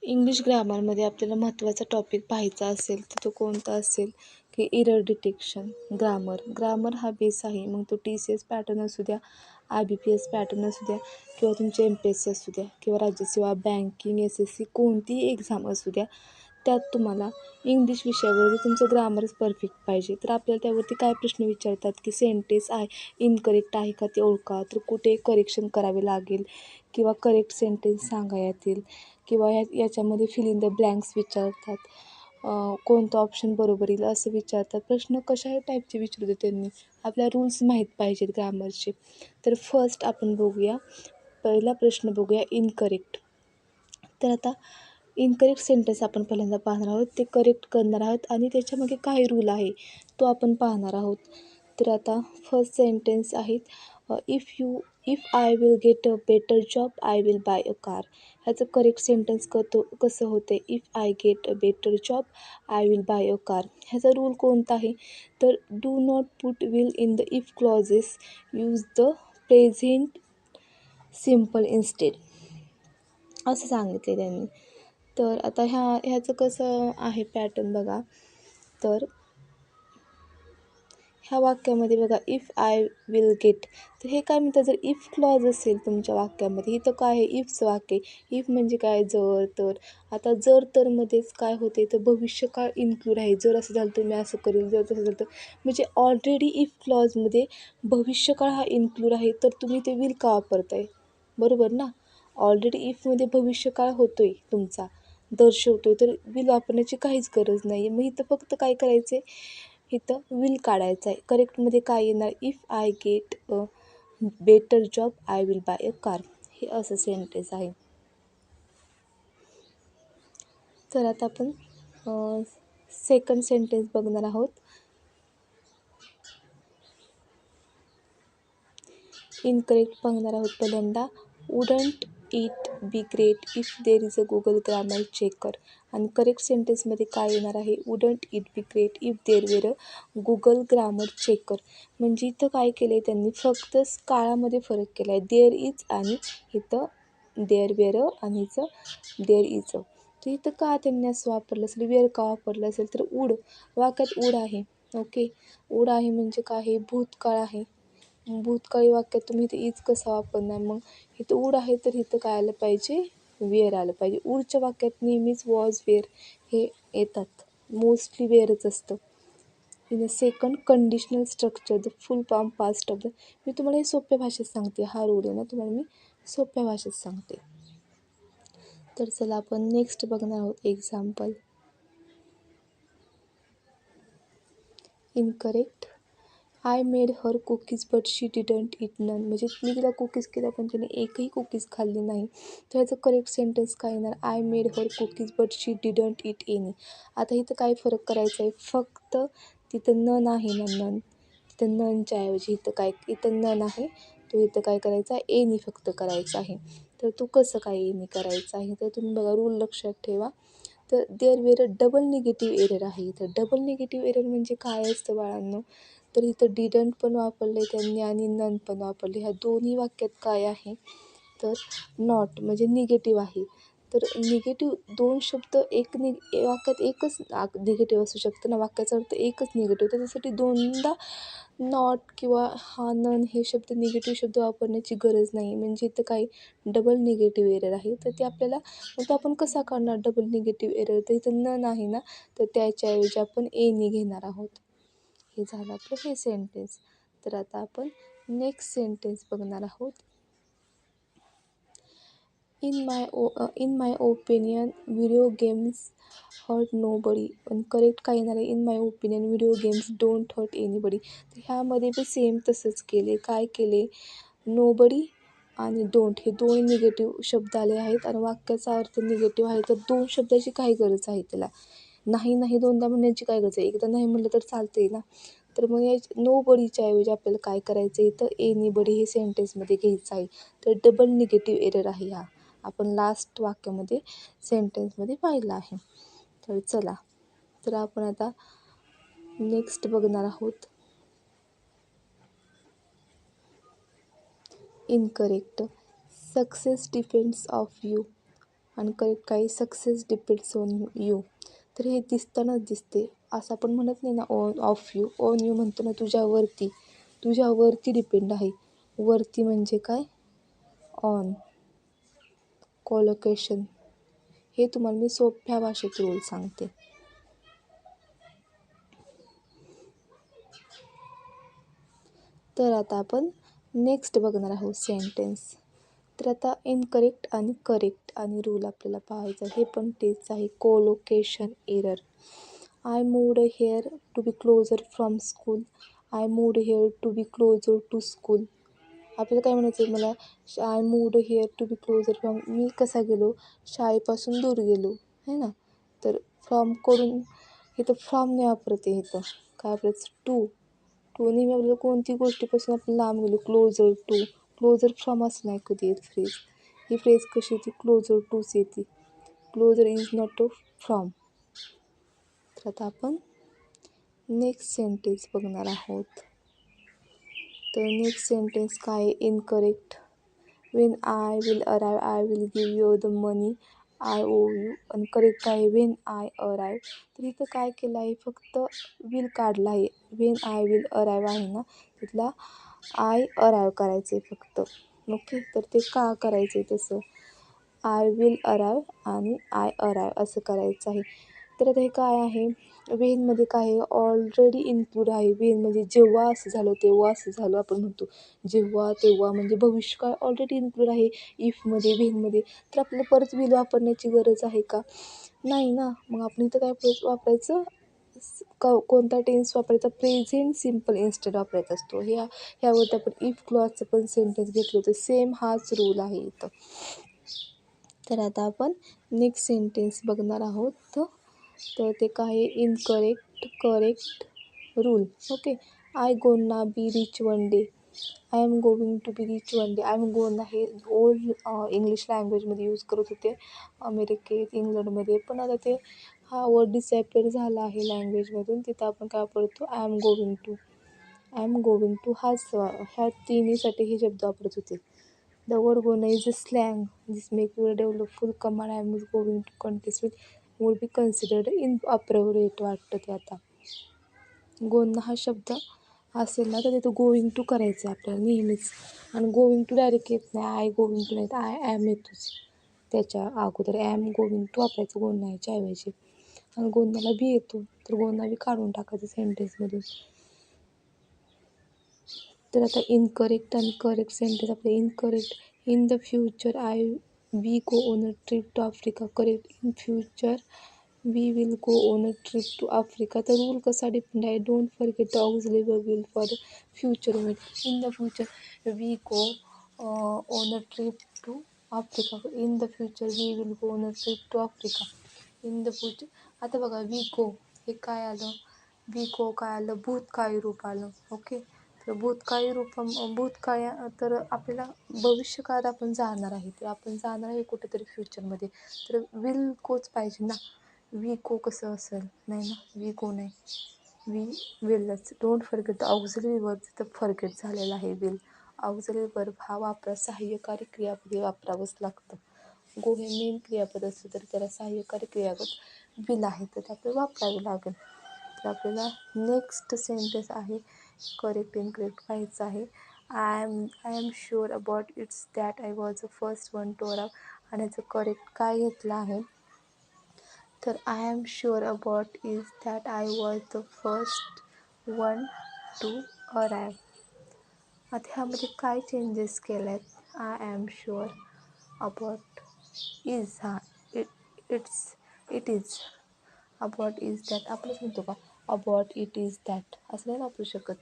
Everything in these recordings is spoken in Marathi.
इंग्लिश ग्रामरमध्ये आपल्याला महत्त्वाचा टॉपिक पाहायचा असेल तर तो कोणता असेल की एरर डिटेक्शन. ग्रामर हा बेस आहे. मग तो TCS पॅटर्न असू द्या, IBPS पॅटर्न असू द्या किंवा तुमचे MPSC असू द्या किंवा राज्यसेवा, बँकिंग, SSC कोणतीही एक्झाम असू द्या, त्यात तुम्हाला इंग्लिश विषयावरती तुमचं ग्रामरच परफेक्ट पाहिजे. तर आपल्याला त्यावरती काय प्रश्न विचारतात की सेंटेन्स आहे इनकरेक्ट आहे का ते ओळखा, तर कुठे करेक्शन करावे लागेल किंवा करेक्ट सेंटेन्स सांगा येतील किंवा याच्यामध्ये फिल इन द ब्लँक्स विचारतात. कोणतं ऑप्शन बरोबर येईल असं विचारतात. प्रश्न कशाही टाईपचे विचारू दे त्यांनी, आपल्याला रूल्स माहीत पाहिजेत ग्रामरचे. तर फर्स्ट आपण बघूया, पहिला प्रश्न बघूया इनकरेक्ट. तर आता इनकरेक्ट सेंटेन्स आपण पहिल्यांदा पाहणार आहोत, ते करेक्ट करणार आहोत आणि त्याच्यामागे काय रूल आहे तो आपण पाहणार आहोत. तर आता फर्स्ट सेंटेन्स आहेत if I will get a better job I will buy a car. ह्याचं करेक्ट सेंटेन्स कसं होतं आहे, if I get a better job I will buy a car. ह्याचा रूल कोणता आहे, तर do not put will in the if clauses, use the present simple instead असं सांगितले त्यांनी. तर आता ह्याचं कसं आहे पॅटर्न बघा. तर ह्या वाक्यामध्ये बघा इफ आय विल गेट, तर हे काय म्हणतात, जर इफ क्लॉज असेल तुमच्या वाक्यामध्ये, इथं काय आहे इफचं वाक्य. इफ म्हणजे काय, जर तर. आता जर तरमध्येच काय होते, तर भविष्यकाळ इन्क्लूड आहे. जर असं झालं तर मी असं करेल, जर तसं झालं तर, म्हणजे ऑलरेडी इफ क्लॉजमध्ये भविष्यकाळ हा इन्क्लूड आहे, तर तुम्ही ते विल का वापरताय, बरोबर ना. ऑलरेडी इफमध्ये भविष्यकाळ होतो आहे तुमचा, दर्शवतो आहे, तर विल वापरण्याची काहीच गरज नाही आहे. मग इथं फक्त काय करायचं आहे, इथं विल काढायचं आहे. करेक्टमध्ये काय येणार, if I get a better job I will buy a car, हे असं सेंटेन्स आहे. तर आता आपण सेकंड सेंटेन्स बघणार आहोत. इनकरेक्ट बघणार आहोत पहिल्यांदा, wouldn't it be great if there is a Google grammar checker. आणि करेक्ट सेंटेन्समध्ये काय येणार आहे, wouldn't it be great if there were a Google grammar checker. म्हणजे इथं काय केलं आहे त्यांनी, फक्त काळामध्ये फरक केला आहे. देअर इज आणि इथं देअर वेर आणि इथं देअर इज अ. तर इथं का त्यांनी असं वापरलं असेल, वेअर का वापरलं असेल, तर वूड वाक्यात वूड आहे. ओके, वूड आहे म्हणजे काय आहे, भूतकाळ आहे. भूतकाळी वाक्यात तुम्ही इथे इज कसा वापरणार, मग इथं वूड आहे तर इथं काय आलं पाहिजे, वेअर आलं पाहिजे. वूडच्या वाक्यात नेहमीच वॉज, वेअर हे येतात, मोस्टली वेअरच असतं. In a second conditional structure the full form past of the. मी तुम्हाला हे सोप्या भाषेत सांगते, हा रूल आहे ना तुम्हाला मी सोप्या भाषेत सांगते. तर चला आपण नेक्स्ट बघणार आहोत example. Incorrect, I made her cookies but she didn't eat none. म्हणजे मी तिला कुकीज केल्या पण तिने एकही कुकीज खाल्ली नाही. तर ह्याचं करेक्ट सेंटेन्स काय येणार, I made her cookies but she didn't it any. आता इथं काय फरक करायचा आहे, फक्त तिथं नन आहे ना, नन, तिथं ननच्या ऐवजी इथं काय, इथं नन आहे, तो इथं काय करायचा आहे, एनी फक्त करायचं आहे. तर तू कसं काय एनी करायचं आहे, तर तुम्ही बघा रूल लक्षात ठेवा. तर there were double negative error आहे. इथं डबल निगेटिव्ह एरर म्हणजे काय असतं बाळांनो, तर इथं डिडंट पण वापरले त्यांनी आणि नन पण वापरले. ह्या दोन्ही वाक्यात काय आहे, तर नॉट म्हणजे निगेटिव्ह आहे. तर निगेटिव्ह दोन शब्द वाक्यात एकच निगेटिव्ह असू शकतं ना, वाक्याचा अर्थ एकच निगेटिव्ह, त्याच्यासाठी दोनदा नॉट किंवा हा नन हे शब्द निगेटिव्ह शब्द वापरण्याची गरज नाही. म्हणजे इथं काही डबल निगेटिव्ह एरर आहे. तर ते आपल्याला, मग तो आपण कसा काढणार डबल निगेटिव्ह एरर, तर इथं नन आहे ना, तर त्याच्याऐवजी आपण एनी घेणार आहोत. हे झालं आपलं हे सेंटेन्स. तर आता आपण नेक्स्ट सेंटेन्स बघणार आहोत. In my opinion video games hurt nobody. पण करेक्ट काय येणार आहे, in my opinion video games don't hurt anybody. तर ह्यामध्ये बी सेम तसंच केले, काय केले, नो बडी आणि डोंट हे दोन निगेटिव्ह शब्द आले आहेत आणि वाक्याचा अर्थ निगेटिव्ह आहे. तर दोन शब्दाची काय गरज आहे त्याला, नाही नाही दोनदा म्हणण्याची काय गरज आहे, एकदा नाही म्हणलं तर चालते ना. तर मग या नो बडीच्या ऐवजी आपल्याला काय करायचं आहे, तर एनीबडी हे सेंटेन्समध्ये घ्यायचं आहे. तर डबल निगेटिव्ह एरर आहे हा, आपण लास्ट वाक्यामध्ये सेंटेन्समध्ये पाहिलं आहे. तर चला, तर आपण आता नेक्स्ट बघणार आहोत. Incorrect, success depends of you आणि करेक्ट काही सक्सेस डिपेंड्स ऑन यू. तर हे दिसतानाच दिसते, असं आपण म्हणत नाही ना ऑफ यू. ऑन यू म्हणतो ना, तुझ्यावरती डिपेंड आहे. वरती म्हणजे काय? ऑन. कोलोकेशन. हे तुम्हाला मी सोप्या भाषेत रूल सांगते. तर आता आपण नेक्स्ट बघणार आहोत सेंटेन्स. तर आता इनकरेक्ट आणि करेक्ट आणि रूल आपल्याला पाहायचं. हे पण तेच आहे, collocation error. I moved here to be closer from school. I moved here to be closer to school. आपल्याला काय म्हणायचं आहे, मला I moved here to be closer from, मी कसा गेलो, शाळेपासून दूर गेलो, है ना. तर फ्रॉम करून इथं फ्रॉम नाही वापरते, इथं काय वापरायचं, टू नेहमी आपल्याला कोणती गोष्टीपासून आपण लांब गेलो, क्लोजर टू. क्लोजर फ्रॉम असं नाही कधी येत फ्रेज. ही फ्रेज कशी येते, क्लोजर टूच येते. Closer is not a from. तर आता आपण नेक्स्ट सेंटेन्स बघणार आहोत. तर नेक्स्ट सेंटेन्स काय आहे, incorrect. When I will arrive I will give you the money I owe you. आणि करेक्ट आहे वेन आय अराईव्ह. तर इथं काय केलं आहे, फक्त विल काढला आहे. वेन आय विल अराईव्ह आहे ना, तिथला आय अराईव्ह करायचं आहे फक्त. ओके, तर ते का करायचं आहे तसं, आय विल अराईव्ह आणि आय अराईव्ह असं करायचं आहे. तर आता हे काय आहे, वेनमध्ये काय आहे, ऑलरेडी इन्क्लूड आहे. वेन म्हणजे जेव्हा असं झालं तेव्हा असं झालं आपण म्हणतो, जेव्हा तेव्हा म्हणजे भविष्यकाळ ऑलरेडी इन्क्लूड आहे इफमध्ये, वेनमध्ये. तर आपल्याला परत विल वापरण्याची गरज आहे का, नाही ना. मग आपण इथं काय वापरायचं, कोणता टेन्स वापरायचा, प्रेझेंट सिम्पल इन्स्टेड वापरायचा असतो. ह्यावरती आपण इफ क्लॉजचं पण सेंटेन्स घेतलं होतं, सेम हाच रूल आहे इथं. तर आता आपण नेक्स्ट सेंटेन्स बघणार आहोत. तर ते काय, incorrect correct rule. Okay, I gonna be rich one day. I am going to be rich one day. I am gonna हे ओल्ड इंग्लिश लँग्वेजमध्ये यूज करत होते अमेरिकेत, इंग्लंडमध्ये. पण आता ते हा वर्ड डिसॅपिअर झाला आहे लँग्वेजमधून. तिथं आपण काय वापरतो, I am going to. I am going to ह्या तिन्हीसाठी हे शब्द वापरत होते. The word gonna is a slang this make you develop full command. I am going to contest with would be considered inappropriate वाटतं ते. आता गोना हा शब्द असेल ना, तर तिथं गोईंग टू करायचं आहे आपल्याला नेहमीच. आणि गोईंग टू डायरेक्ट येत नाही, आय गोइंग टू नाही, तर आय ॲम येतोच त्याच्या अगोदर. ॲम गोइंग टू वापरायचं गोंनाच्या ऐवजी. आणि गोंदाला बी येतो, तर गोंदा बी काढून टाकायचं सेंटेन्समधून. तर आता इनकरेक्ट आणि करेक्ट सेंटेन्स आपले. Incorrect, in the future we go on a trip to Africa. Correct, in future we will go on a trip to Africa. तर रूल कसा डिपेंड आहे, don't forget the auxiliary verb will for the future moment. In the future we go on a trip to Africa. In the future we will go on a trip to Africa. In the future, आता बघा वी गो हे काय आलं, वी गो काय आलं, भूतकाळी रूप आलं. ओके, तर भूतकाळी भूतकाळी तर आपल्याला भविष्यकाळात आपण जाणार आहे, ते आपण जाणार आहे कुठेतरी फ्युचरमध्ये. तर विल गोच पाहिजे ना. वी गो कसं असेल, नाही ना, वी गो नाही, वी विलच. Don't forget the auxiliary verb, तिथं फॉरगेट झालेला आहे विल. ऑक्झिलरी वर्ब हा सहाय्यकारी क्रियापद वापरावंच लागतं. गो हे मेन क्रियापद असलं तरी त्याला सहाय्यकारी क्रियापद विल आहे, तर ते आपल्याला वापरावे लागेल. तर आपल्याला नेक्स्ट सेंटेन्स आहे, करेक्ट इनकरेक्ट पाहायचं आहे. I am sure about it's that I was the first one two arrive. आणि याचं करेक्ट काय घेतलं आहे, तर I am sure about is that I was the first one two arrive. आता ह्यामध्ये काय चेंजेस केले आहेत, I am sure about is, it is, about is that आपलंच म्हणतो का, अबाउट इट इज दॅट असं नाही वापरू शकत.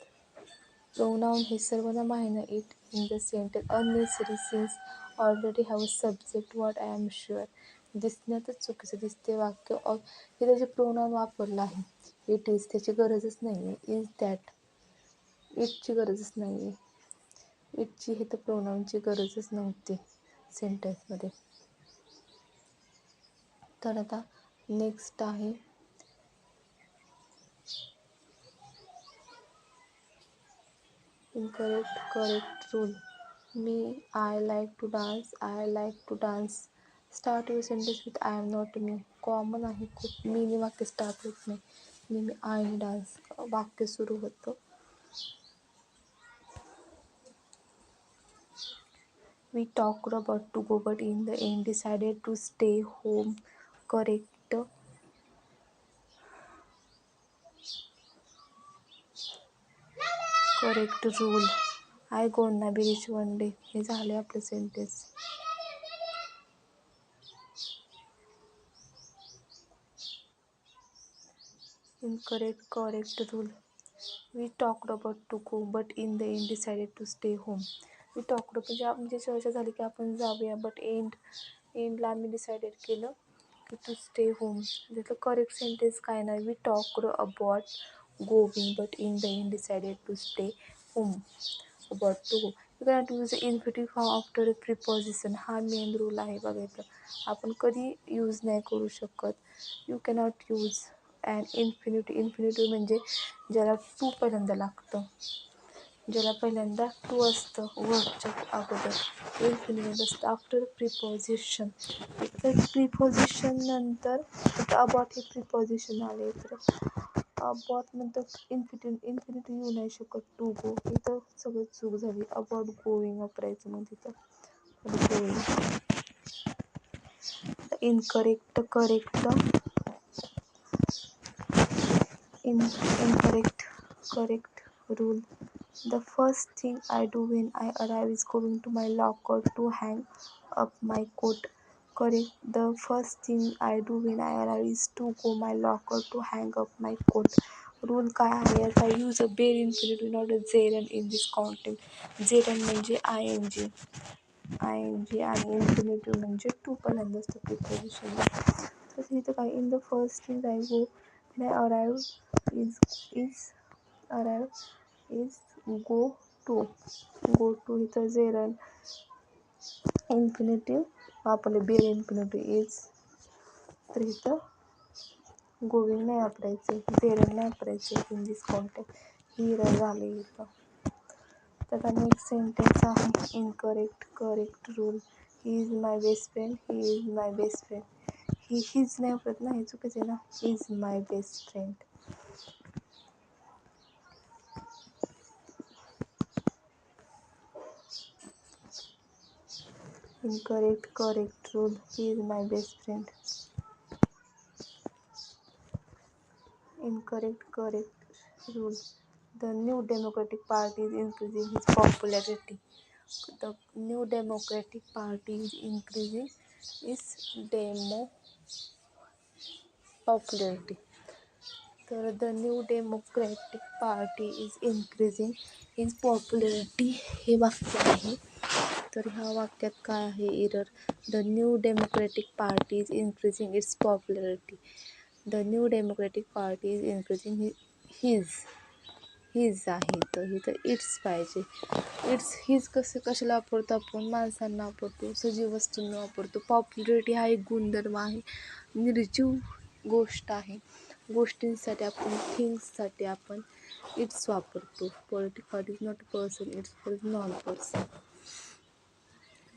प्रोनाउन हे सर्वनाम आहे ना, it in the sentence unnecessary since already have a subject what I am sure. दिसण्यातच चुकीचं दिसते वाक्य, हे त्याचे प्रोनाउन वापरलं आहे. इट इज त्याची गरजच नाही आहे, इज दॅट इटची गरजच नाही आहे, इटची हे तर प्रोनाउनची गरजच नव्हती सेंटेन्समध्ये. तर आता नेक्स्ट आहे incorrect correct rule. Me I like to dance start your sentence with I am not me. Common आहे खूप. मीने वाक्य स्टार्ट होत नाही. नेहमी आयने डान्स वाक्य सुरू होतं. We talked about to go but in the end decided to stay home. Correct. Correct rule. I gonna be rich one day. हे झाले आपले sentence. Incorrect. Correct rule. We talked about to go but in the end decided to stay home. We talked म्हणजे चर्चा झाली की आपण जाऊया बट एंडला आम्ही डिसाइडेड केलं की टू स्टे होम. त्यातलं करेक्ट सेंटेन्स काय नाही. We talked about going but in the end decided to stay home. About to go. You cannot use infinitive form after preposition. हा मेन रूल आहे बघा इथं. आपण कधी यूज नाही करू शकत. You cannot use and infinitive म्हणजे ज्याला टू पहिल्यांदा लागतं, ज्याला पहिल्यांदा टू असतं वर्डच्या अगोदर. इन्फिनिटिव्ह असतं आफ्टर प्रिपोजिशन. तर प्रिपोजिशन नंतर अबाउट हे प्रिपोजिशन आले तर अबाउट नंतर इन्फिनिटिव्ह येऊ नाही शकत. टू गो इथं सगळं चूक झाली. अबाउट गोईंग वापरायचं मग तिथं going. Incorrect. Correct rule. The first thing I do when I arrive is going to my locker to hang up my coat. Correct. The first thing I do when I arrive is to go my locker to hang up my coat. Rule काय आहे याचा use a bare infinitive not a gerund in this content. Gerund म्हणजे आय एन जी आणि इन्फिनिटिव्ह म्हणजे टू पहिल्यांदा असतं प्रिपोजिशन. तर इथं काय in the first thing I go when I arrive is go to इथं झेरन इन्फिनिटिव्ह वापरले. बेर इन्फिनिटिव्ह इज. तर इथं गोविंग नाही वापरायचे, झेरन नाही वापरायचे इन दिस कॉन्टेक्ट. ही झाले इथं. त्याचा नेक्स्ट सेंटेन्स आहे incorrect. Correct rule. He is my best friend. He is my best friend. हीच नाही वापरत ना, हे चुकीचं आहे ना. Is my best friend. Incorrect. Correct rule. He is my best friend. Incorrect. Correct rule. The New Democratic Party is increasing its popularity. The New Democratic Party is increasing its popularity. तर the New Democratic Party is increasing is popularity हे वाक्य आहे. तर ह्या वाक्यात काय आहे error. The New Democratic Party is increasing its popularity. The New Democratic Party is increasing his आहे. तर इथं इट्स पाहिजे. हीज कशाला वापरतो आपण. माणसांना वापरतो, सजीव वस्तूंना वापरतो. पॉप्युलरिटी हा एक गुणधर्म आहे, निर्जीव गोष्ट आहे. गोष्टींसाठी आपण थिंग्ससाठी आपण इट्स वापरतो. Politic party is not a person. It's for non person.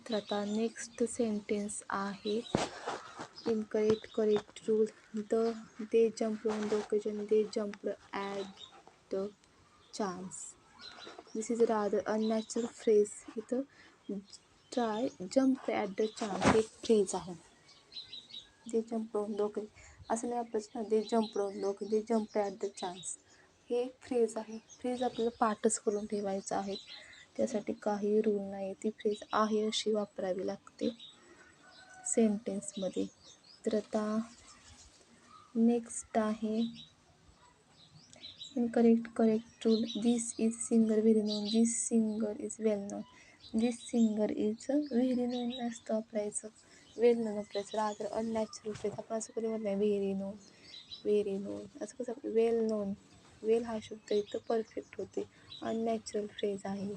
तर आता नेक्स्ट सेंटेन्स आहे incorrect. Correct rule. They jump on the occasion. They jump at the chance. This is rather unnatural phrase. इथं try jump at the chance हे फ्रेज आहे. They jump on the occasion असं नाही वापरायचं ना. They jump on the occasion. They jump at the chance हे एक फ्रेज आहे. फ्रेज आपल्याला पाठच करून ठेवायचं आहे. त्यासाठी काही रूल नाही. ती फ्रेज आहे अशी वापरावी लागते सेंटेन्समध्ये. तर आता नेक्स्ट आहे incorrect. Correct rule. This is singer very non. This singer is well non. This singer is very non असतं वापरायचं. वेल नोन वापरायचं. Rather unnatural phrase. आपण असं कधी म्हणत नाही व्हेरी नोन असं कसं. वेल नोन. वेल हा शब्द इथं परफेक्ट होते. अननॅचरल फ्रेज आहे.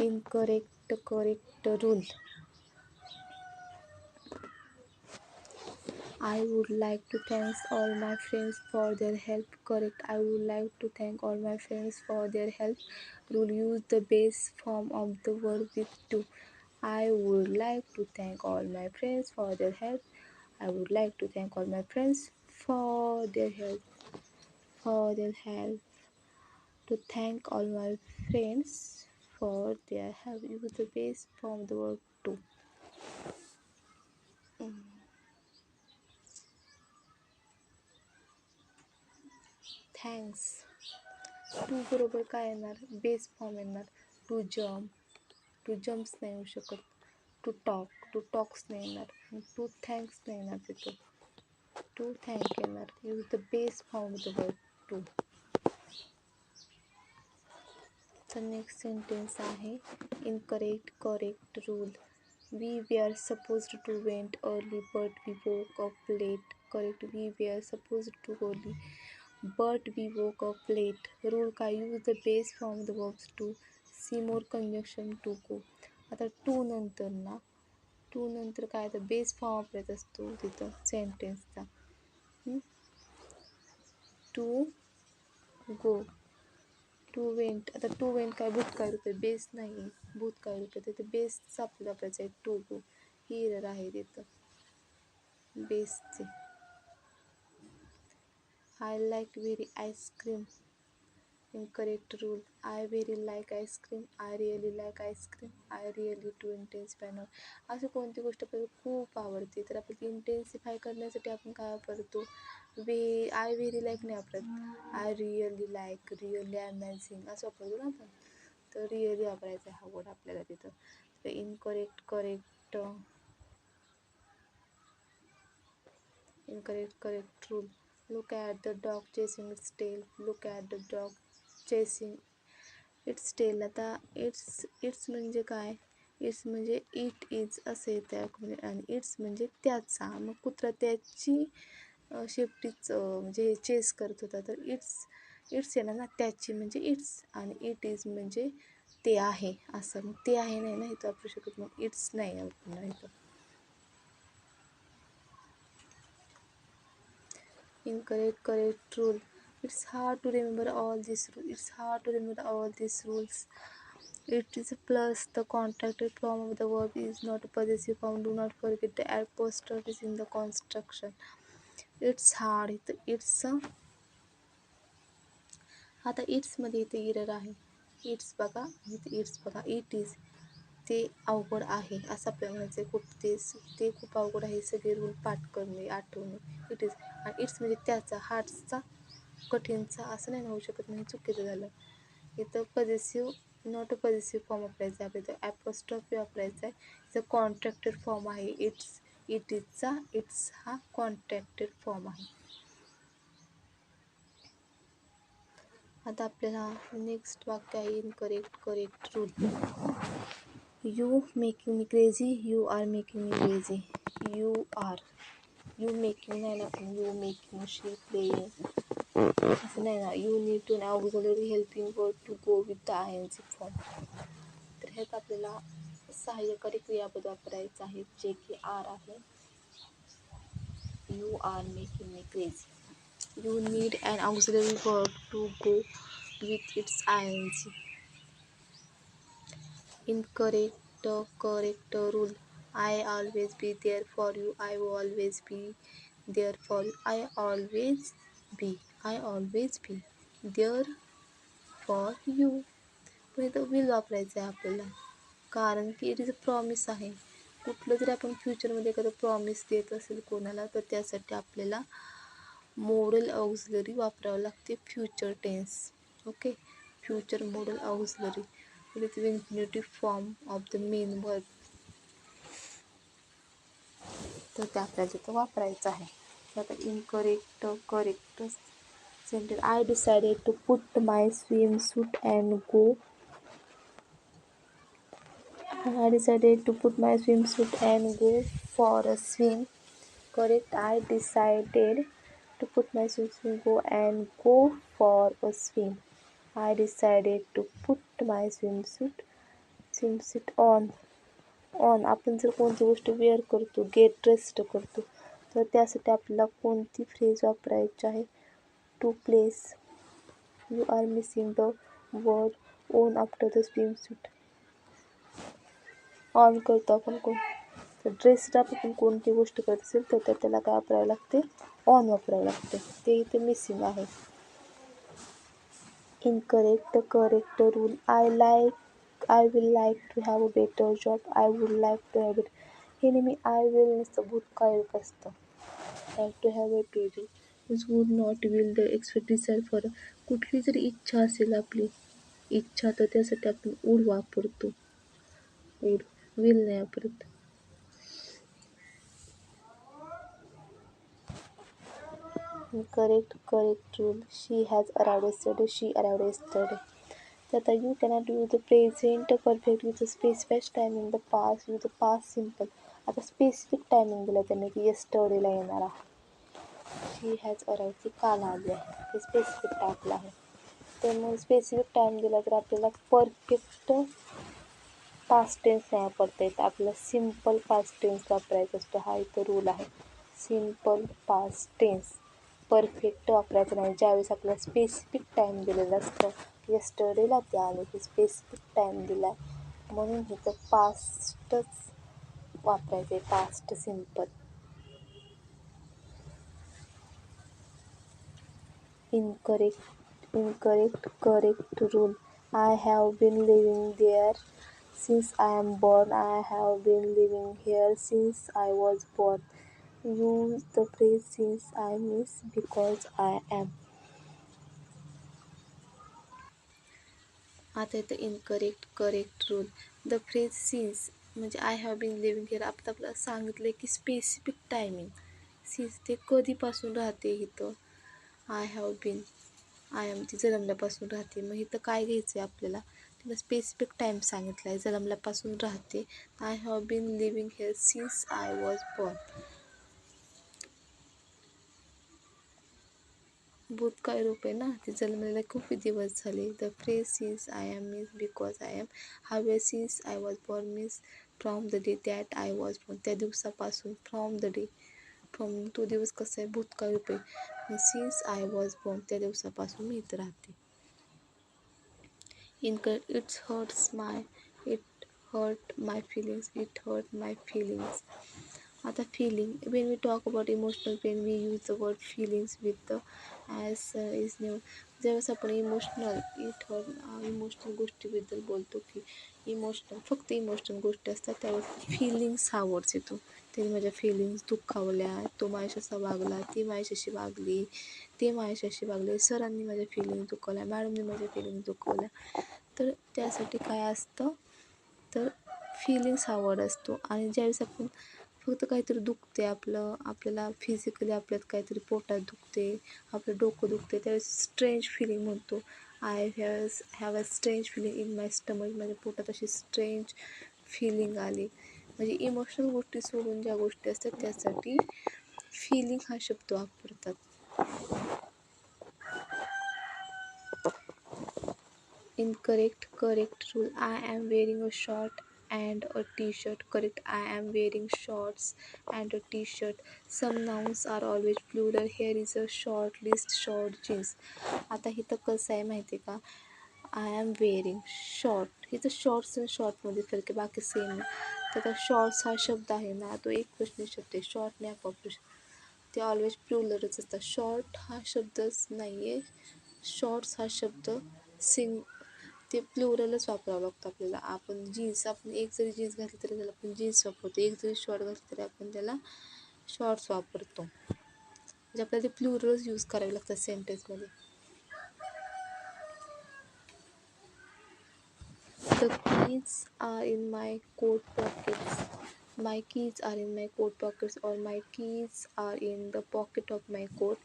Incorrect. Correct rule. I would like to thank all my friends for their help. Correct. I would like to thank all my friends for their help. Rule. Use the base form of the verb with to. I would like to thank all my friends for their help. I would like to thank all my friends for their help. For their help. To thank all my friends for their help. Use the base form of the verb to. Thanks. To बरोबर काय येणार? बेस फॉर्म येणार. To jump. टू जम्प्स नाही येऊ शकत. टू टॉक्स नाही येणार. टू थँक्स नाही येणार तिथं. टू थँक येणार. Use the base form of the word to. तर नेक्स्ट सेंटेन्स आहे incorrect correct rule. We were supposed to went early but we woke up late. Correct. We were supposed to go early but we woke up late. Rule काय? use the base form the verbs to. See more conjunction to go. आता टू नंतर ना, टू नंतर काय तर बेस फॉर्म वापरायचा असतो तिथं सेंटेन्सचा. To go. To went. आता टू वेंट काय भूतकाळ रूपे बेस नाही भूतकाळ रूपे तिथे बेसच आपल्याला वापरायचं आहे. टू गो ही एरर आहे तिथं बेसचे. I like very ice cream. Incorrect rule. I very like ice cream. I really like ice cream. I really to intensify not. असं कोणती गोष्ट आपल्याला खूप आवडते तर आपल्याला इंटेन्सिफाय करण्यासाठी आपण काय वापरतो? आय व्हेरी लाईक नाही वापरत. I really like, really amazing असं वापरतो ना आपण. तर रिअली वापरायचं आहे हा वर्ड आपल्याला तिथं. तर incorrect correct. Incorrect correct rule. Look at the dog chasing its tail. Look at the dog chasing its tail. आता इट्स म्हणजे काय? इट्स म्हणजे इट इज असं येतं आणि इट्स म्हणजे त्याचा. मग कुत्रा त्याची शेपटीच म्हणजे चेस करत होता तर इट्स येणार ना. त्याची म्हणजे इट्स आणि इट इज म्हणजे ते आहे असं. मग ते आहे नाही ना इथं वापरू शकत. मग इट्स नाही आपण इथं. Incorrect correct rule. It's hard to remember all these rules. It's hard to remember all these rules. It is a plus. The contracted form of the verb is not a possessive form. Do not forget the apostrophe is in the construction. It's hard. It's a. आता इट्समध्ये इथे इरर आहे. इट्स बघा इट्स बघा. इट इज ते अवघड आहे असं आपल्याला म्हणायचं आहे. ते खूप अवघड आहे. सगळे रूल पाठ करणे आठवणे. It is. आणि इट्स म्हणजे त्याचा हार्ट्सचा कठीणचा असं नाही होऊ शकत. म्हणजे चुकीचं झालं. इथं positive not a positive form वापरायचा आहे. आपल्या इथं ॲपॉस्ट्रॉफी वापरायचा आहे. इथं कॉन्ट्रॅक्टेड फॉर्म आहे. इट इजचा इट्स हा कॉन्ट्रॅक्टेड फॉर्म आहे. आता आपल्याला नेक्स्ट वाक्य आहे incorrect correct rule. You making me crazy. You are making me crazy. You making नाही ना पण यू मेकिंग शी प्लेइंग असं नाही ना. You need to auxiliary helping word to go with the ING form. तर ह्यात आपल्याला सहाय्यकारी क्रियापद वापरायचं आहे जे की आर आहे. You are making me crazy. You need an auxiliary verb to go with its ing. Incorrect correct rule. I always be there for you. I will always be there for you. I always be there for you. पण इथं विल वापरायचं आहे आपल्याला कारण की इट इज अ प्रॉमिस आहे. कुठलं जरी आपण फ्युचरमध्ये एखादं प्रॉमिस देत असेल कोणाला तर त्यासाठी आपल्याला मोडल ऑक्झिलरी वापरावं लागते future tense. Okay. Future modal auxiliary with infinitive form of the main verb. तर ते आपल्याला तिथं वापरायचं आहे. आता incorrect correct sentence. I decided to put my swimsuit and go. I decided to put my swimsuit and go for a swim. Correct. I decided to put my swimsuit and go for a swim. I decided to put my swimsuit on. आपण जर कोणती गोष्ट वेअर करतो, गेट ड्रेस्ड करतो तर त्यासाठी आपल्याला कोणती फ्रेज वापरायची आहे? To place. You are missing the word on after the swimsuit. On करतो आपण कोण तर ड्रेसला आपण कोणती गोष्ट करत असेल तर त्याला काय वापरावं लागते, ऑन वापरावं लागते. ते इथे मिसिंग आहे. Incorrect correct rule. I will like to have a better job. I would like to have it. हे नेहमी आय विल नसतं, भूतकाळ येत असतं. Like to have a better job is would not will the expect decide for. कुठली जरी इच्छा असेल आपली इच्छा तर त्यासाठी आपण वूड वापरतो. वूड, विल नाही वापरत. Correct rule. She has arrived yesterday. She arrived yesterday. तर आता you cannot use the present perfect with specified time in the past use the past simple. आता स्पेसिफिक टायमिंग दिला त्यांनी की येस्टरडेला येणार आहे. शी हॅज अराइव्ड ती काल आली आहे, ते स्पेसिफिक टाकलं आहे. तर मग स्पेसिफिक टाईम दिला तर आपल्याला परफेक्ट पास्ट टेन्स नाही वापरता येत, आपल्याला सिम्पल पास्ट टेन्स वापरायचा असतो. हा इथं रूल आहे. सिम्पल पास्ट टेन्स परफेक्ट वापरायचं नाही. ज्यावेळेस आपल्याला स्पेसिफिक टाईम दिलेला असतं, येस्टरडेला ते आले की स्पेसिफिक टाईम दिला आहे म्हणून इथं पास्टच वापरायचं आहे, past simple. Correct rule. I have been living there since I am born. I have been living here since I was born. Use the phrase since I means because I am. आता येतं correct rule. The phrase since म्हणजे I have been living here आता आपल्याला सांगितलं आहे की स्पेसिफिक टायमिंग. सिन्स ते कधीपासून राहते इथं, I have been I am ती जन्मल्यापासून राहते. मग इथं काय घ्यायचं आहे आपल्याला, तिला स्पेसिफिक टाईम सांगितला आहे, जन्मल्यापासून राहते. I have been living here since I was born. भूतकाळ रूप आहे ना, ते जन्मलेला खूप दिवस झाले. The phrase since I am means because I am. हा वेळ since I was born means from the day that I was born. त्या दिवसापासून, फ्रॉम द डे, फ्रॉम तो दिवस कसा आहे, भूतकाळ रूप आहे. सिन्स आय वॉज बॉर्न त्या दिवसापासून मी इथं राहते. It hurt my feelings. It hurt my feelings. आता feeling, when we talk about emotional pain we use the word feelings with the as is new. ज्यावेळेस आपण इमोशनल गोष्टीबद्दल बोलतो की फक्त इमोशनल गोष्टी असतात त्यावेळेस फिलिंग्स हा वर्ड्स येतो. त्याने माझ्या फिलिंग्स दुखावल्या, तो माझ्याशी वागला, ती माझ्याशी वागली, ते माझ्याशी वागले, सरांनी माझ्या फिलिंग्स दुखवल्या, मॅडमने माझ्या फिलिंग्स दुखवल्या. तर त्यासाठी काय असतं तर फिलिंग्स हा वर्ड असतो. आणि ज्यावेळेस आपण फक्त काहीतरी दुखते आपल्याला फिजिकली आपल्यात काहीतरी पोटात दुखते, आपलं डोकं दुखते, त्यावेळेस स्ट्रेंज फिलिंग म्हणतो. I have a strange feeling in my stomach. माझ्या पोटात अशी स्ट्रेंज फिलिंग आली. म्हणजे इमोशनल गोष्टी सोडून ज्या गोष्टी असतात त्यासाठी फिलिंग हा शब्द वापरतात. Correct rule. I am wearing a short and a t-shirt. Correct. I am wearing shorts and a t-shirt. Some nouns are always plural. Here is a short list. short jeans. आता इथं कसं आहे माहिती आहे का, आय एम वेअरिंग शॉर्ट, इथं शॉर्ट्स आणि शॉर्टमध्ये फरक आहे, बाकी सेम आहे. तर आता शॉर्ट्स हा शब्द आहे ना, तो एक प्रश्न शब्द आहे. शॉर्ट नाही वापरू शकत, ते ऑलवेज प्लुरलच असतात. शॉर्ट हा शब्दच नाही आहे. शॉर्ट्स हा शब्द ते प्लुरलच वापरावं लागतं आपल्याला. आपण एक जरी जीन्स घातली तरी त्याला आपण जीन्स वापरतो, एक जरी शॉर्ट घातली तरी आपण त्याला शॉर्ट्स वापरतो. म्हणजे आपल्याला ते प्लुरल्स यूज करावे लागतात सेंटेन्समध्ये. The keys are in my coat pockets. My keys are in my coat pockets or my keys are in the pocket of my coat.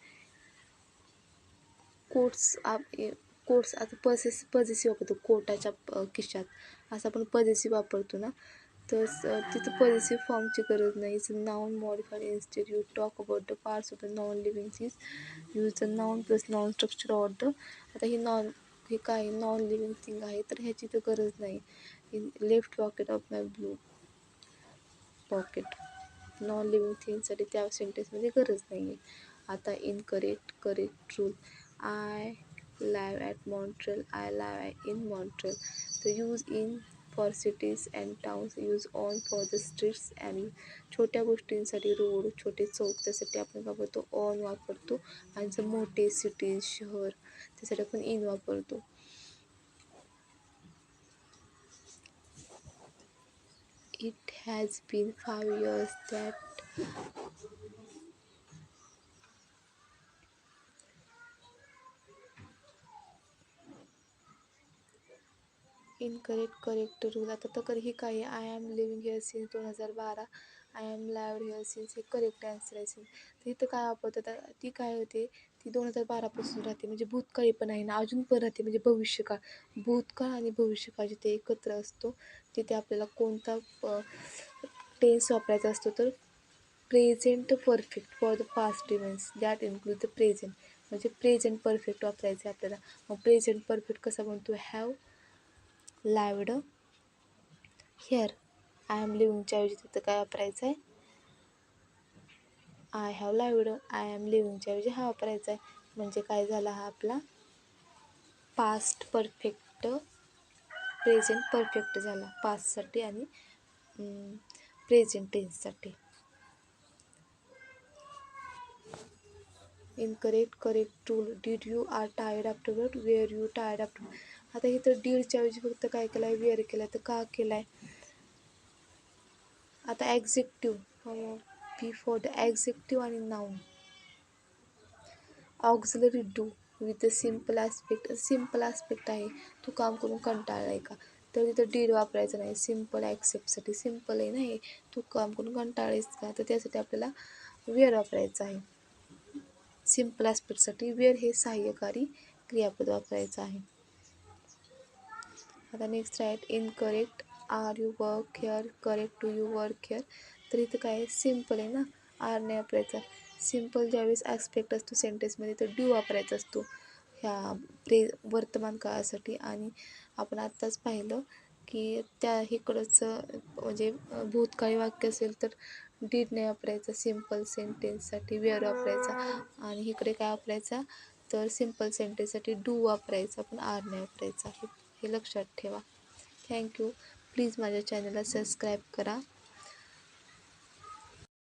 Quotes आता पजेसिव्ह वापरतो, कोटाच्या खिशात असं आपण पजेसिव्ह वापरतो ना, तर तिथं पजेसिव्ह फॉर्मची गरज नाही. It's noun modified instead. You talk about the parts of the non living things. Use the noun plus non structure or the. आता हे काय नॉन लिव्हिंग थिंग आहे तर ह्याची तर गरज नाही. In left pocket of my blue pocket. Non living थिंगसाठी त्या सेंटेन्समध्ये गरज नाही आहे. आता correct rule. I live at Montreal. I live in Montreal. तर use in for cities and towns use on for the streets आणि छोट्या गोष्टींसाठी रोड छोटे चौक त्यासाठी आपण वापरतो ऑन वापरतो. आणि जर मोठे सिटीज शहर त्यासाठी आपण इन वापरतो. It has been 5 years that correct rule. आता तर ही काय आहे, I am living here since 2012, I am lived here since हे करेक्ट आन्सर आहे. तर इथं काय वापरतात ती काय होते, ती 2012पासून राहते म्हणजे भूतकाळी पण आहे ना, अजून पण राहते म्हणजे भविष्यकाळ. भूतकाळ आणि भविष्यकाळ जिथे एकत्र असतो तिथे आपल्याला कोणता टेन्स वापरायचा असतो तर present perfect for the past events that include the present. म्हणजे प्रेझेंट परफेक्ट वापरायचं आहे आपल्याला. मग प्रेझेंट परफेक्ट कसा म्हणतो, हॅव लाईव्ड हिअर. आय एम लिव्हिंगच्या ऐवजी तिथं काय वापरायचं आहे, आय हॅव लाईव्ड. आय एम लिव्हिंगच्या ऐवजी हा वापरायचा आहे. म्हणजे काय झाला हा आपला पास्ट परफेक्ट प्रेझेंट परफेक्ट झाला पास्टसाठी आणि प्रेझेंट टेन्ससाठी. Correct rule. Did you are tired afterward, were you tired after. आता इथं डीडच्या ऐवजी फक्त काय केलं आहे, वेअर केलं आहे. तर का केलं आहे, आता ॲक्झेक्टिव्ह बिफोर द ॲक्झेक्टिव्ह आणि noun auxiliary do with the simple aspect आहे. तू काम करून कंटाळला आहे का, तर तिथं डीड वापरायचं नाही. सिम्पल ॲक्सेप्टसाठी सिम्पल आहे ना हे, तू काम करून कंटाळेस का, तर त्यासाठी आपल्याला वेअर वापरायचं आहे. सिम्पल ॲस्पेक्टसाठी वेअर हे सहाय्यकारी क्रियापद वापरायचं आहे. आता next right incorrect. Are you work here, correct do you work here. तर इथं काय सिम्पल आहे ना, आर नाही वापरायचा. सिम्पल ज्यावेळेस ॲस्पेक्ट असतो सेंटेन्समध्ये तर डू वापरायचा असतो ह्या वर्तमान काळासाठी. आणि आपण आत्ताच पाहिलं की त्या इकडचं म्हणजे भूतकाळी वाक्य असेल तर डीड नाही वापरायचा. सिम्पल सेंटेन्ससाठी वेअर वापरायचा. आणि इकडे काय वापरायचा तर सिम्पल सेंटेन्ससाठी डू वापरायचा, पण आर नाही वापरायचा. हे लक्षात ठेवा. थँक्यू. प्लीज माझ्या चॅनलला सबस्क्राईब करा.